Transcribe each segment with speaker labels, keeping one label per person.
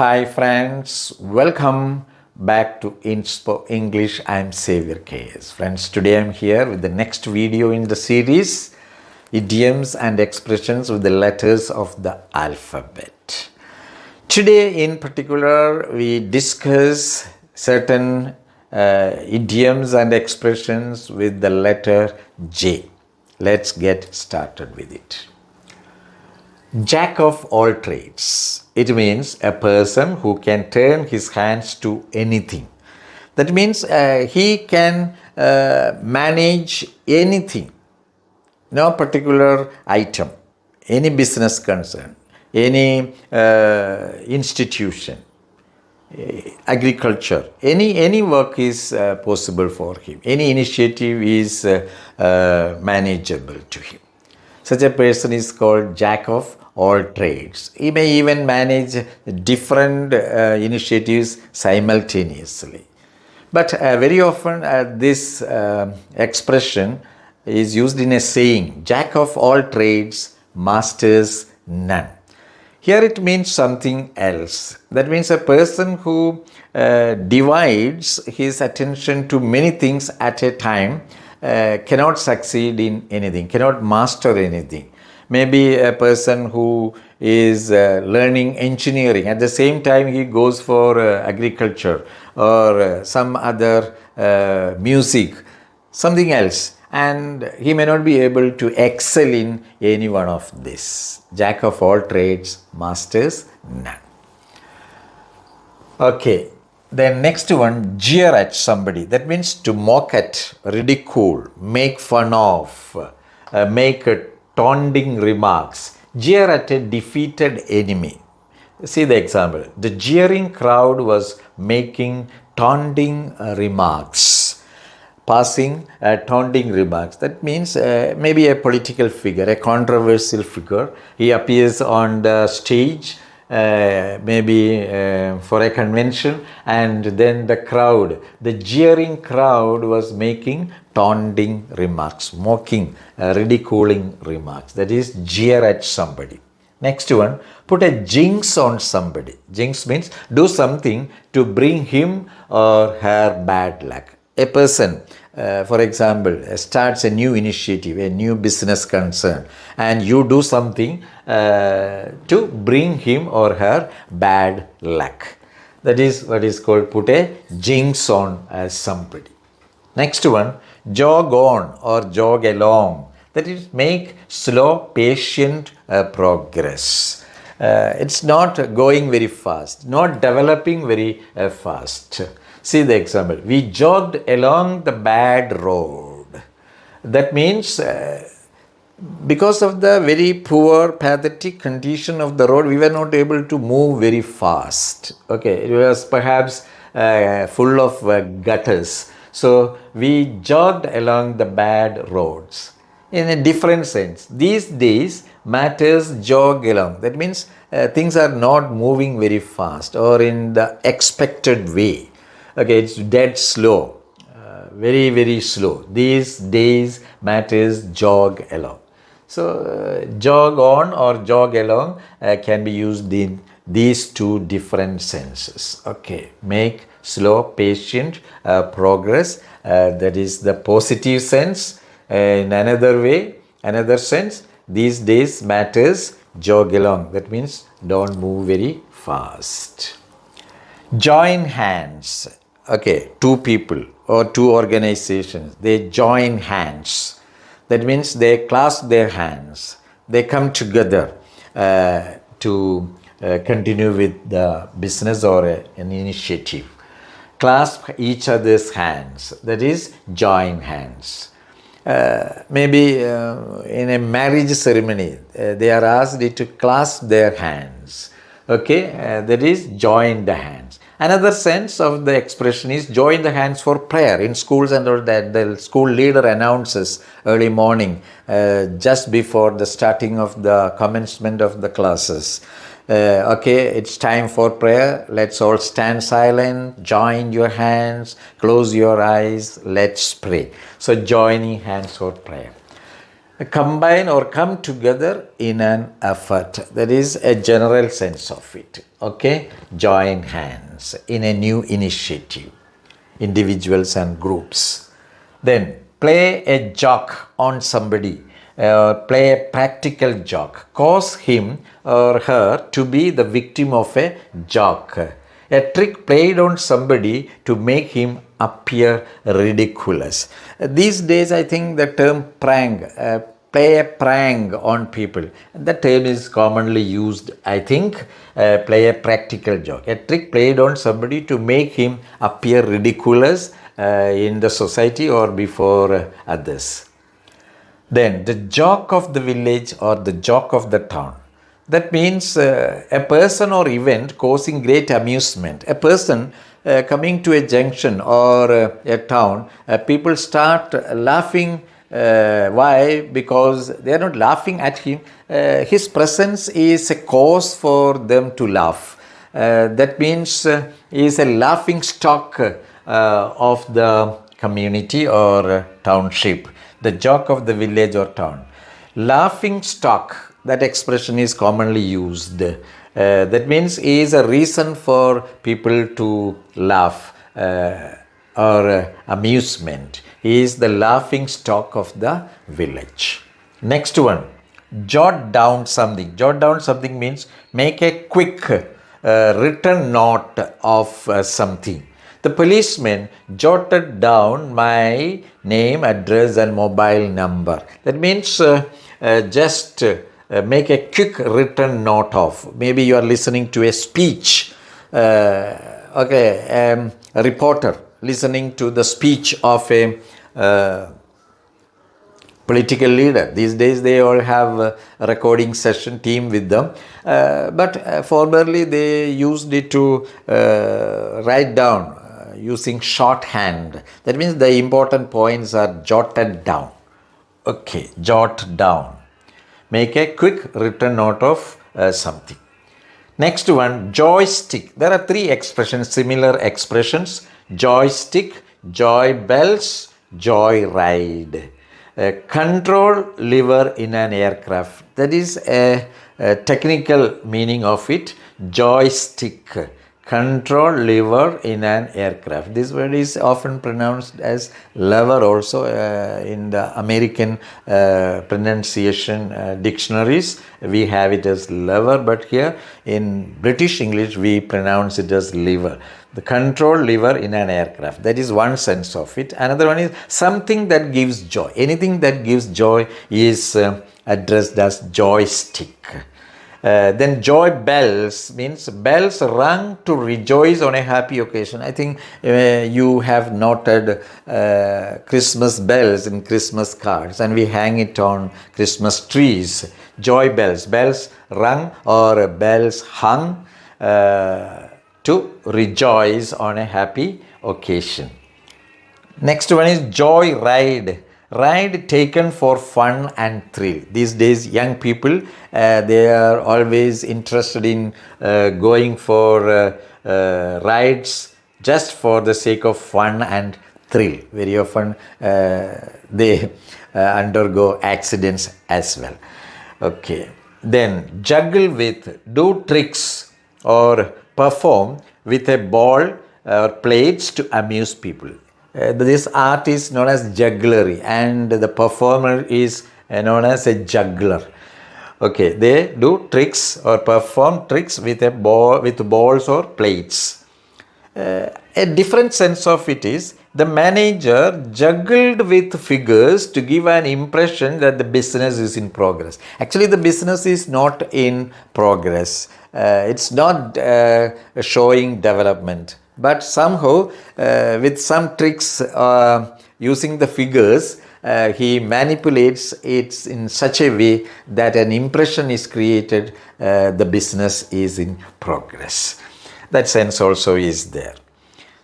Speaker 1: Hi friends, welcome back to Inspo English. I'm Xavier KS. Friends, today I'm here with the next video in the series, Idioms and Expressions with the letters of the alphabet. Today in particular, we discuss certain idioms and expressions with the letter J. Let's get started with it. Jack of all trades. It means a person who can turn his hands to anything. That means he can manage anything, no particular item, any business concern, any institution, agriculture, any work is possible for him. Any initiative is manageable to him. Such a person is called Jack of all trades. He may even manage different initiatives simultaneously. But very often this expression is used in a saying, Jack of all trades, masters none. Here it means something else. That means a person who divides his attention to many things at a time cannot succeed in anything, cannot master anything. Maybe a person who is learning engineering, at the same time he goes for agriculture or some other music, something else, and he may not be able to excel in any one of this. Jack of all trades, masters none. Okay, then next one, jeer at somebody. That means to mock at, ridicule, make fun of, make taunting remarks. Jeer at a defeated enemy. See the example. The jeering crowd was making taunting remarks. Passing taunting remarks. That means maybe a political figure, a controversial figure. He appears on the stage, maybe for a convention, and then the crowd, the jeering crowd was making taunting remarks, mocking, ridiculing remarks. That is jeer at somebody. Next one, put a jinx on somebody. Jinx means do something to bring him or her bad luck. A person, for example, starts a new initiative, a new business concern, and you do something to bring him or her bad luck. That is what is called put a jinx on somebody. Next one, jog on or jog along. That is make slow, patient progress. It's not going very fast, not developing very fast. See the example. We jogged along the bad road. That means because of the very poor, pathetic condition of the road, we were not able to move very fast. Okay, it was perhaps full of gutters. So we jogged along the bad roads. In a different sense, these days matters jog along. That means things are not moving very fast or in the expected way. Okay, it's dead slow, very slow. These days matters jog along. So jog on or jog along can be used in these two different senses. Okay, make slow, patient progress. That is the positive sense. In another way, another sense, these days matters jog along. That means don't move very fast. Join hands. Okay, two people or two organizations, they join hands. That means they clasp their hands. They come together to continue with the business or an initiative. Clasp each other's hands. That is join hands. Maybe in a marriage ceremony, they are asked to clasp their hands. Okay, that is join the hands. Another sense of the expression is join the hands for prayer. In schools and all that, the school leader announces early morning, just before the starting of the commencement of the classes. Okay, it's time for prayer. Let's all stand silent, join your hands, close your eyes, let's pray. So joining hands for prayer. combine or come together in an effort. That is a general sense of it. Okay, join hands in a new initiative, individuals and groups. Then play a joke on somebody, play a practical joke, cause him or her to be the victim of a joke. A trick played on somebody to make him appear ridiculous. These days, I think the term prank, play a prank on people, the term is commonly used, I think, play a practical joke. A trick played on somebody to make him appear ridiculous in the society or before others. Then the joke of the village or the joke of the town. That means a person or event causing great amusement. A person coming to a junction or a town, people start laughing. Why? Because they are not laughing at him. His presence is a cause for them to laugh. That means he is a laughing stock of the community or township. The joke of the village or town. Laughing stock, that expression is commonly used. That means is a reason for people to laugh or amusement. He is the laughing stock of the village. Next one, jot down something. Jot down something means make a quick written note of something. The policeman jotted down my name, address, and mobile number. That means just make a quick written note of. Maybe you are listening to a speech. A reporter listening to the speech of a political leader. These days they all have a recording session team with them. But formerly they used it to write down using shorthand. That means the important points are jotted down. Okay, jot down. Make a quick written note of something. Next one, joystick. There are three expressions, similar expressions. Joystick, joy bells, joy ride. Control lever in an aircraft. That is a technical meaning of it. Joystick. Control lever in an aircraft. This word is often pronounced as lever also in the American pronunciation dictionaries. We have it as lever, but here in British English we pronounce it as lever. The control lever in an aircraft. That is one sense of it. Another one is something that gives joy. Anything that gives joy is addressed as joystick. Then joy bells means bells rung to rejoice on a happy occasion. I think you have noted Christmas bells in Christmas cards, and we hang it on Christmas trees. Joy bells, bells rung or bells hung to rejoice on a happy occasion. Next one is joy ride. Ride taken for fun and thrill. These days, young people, they are always interested in going for rides just for the sake of fun and thrill. Very often, they undergo accidents as well. Okay. Then, juggle with, do tricks or perform with a ball or plates to amuse people. This art is known as jugglery, and the performer is known as a juggler. Okay, they do tricks or perform tricks with a ball, with balls or plates. A different sense of it is the manager juggled with figures to give an impression that the business is in progress. Actually, the business is not in progress. It's not showing development. But somehow, with some tricks using the figures, he manipulates it in such a way that an impression is created, the business is in progress. That sense also is there.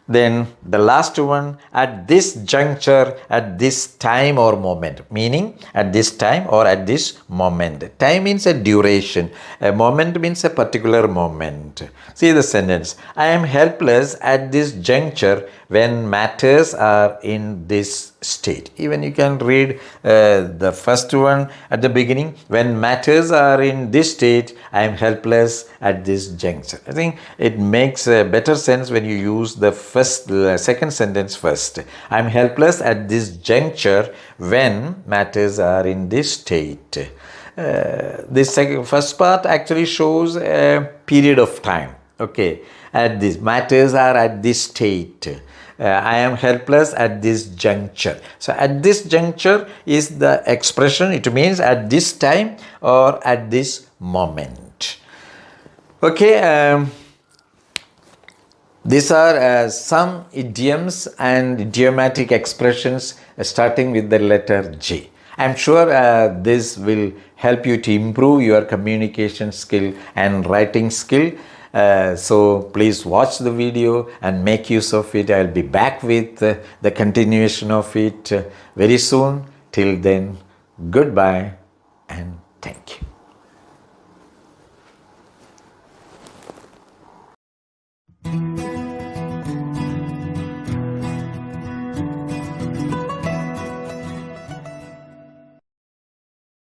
Speaker 1: Then the last one, at this juncture, at this time or moment, meaning at this time or at this moment. Time means a duration. A moment means a particular moment. See the sentence. I am helpless at this juncture when matters are in this state. Even you can read the first one at the beginning. When matters are in this state, I am helpless at this juncture. I think it makes better sense when you use the second sentence first. I am helpless at this juncture when matters are in this state. This first part actually shows a period of time. Okay, at this matters are at this state. I am helpless at this juncture. So at this juncture is the expression. It means at this time or at this moment. Okay. These are some idioms and idiomatic expressions starting with the letter J. I'm sure this will help you to improve your communication skill and writing skill. So please watch the video and make use of it. I'll be back with the continuation of it very soon. Till then, goodbye and thank you.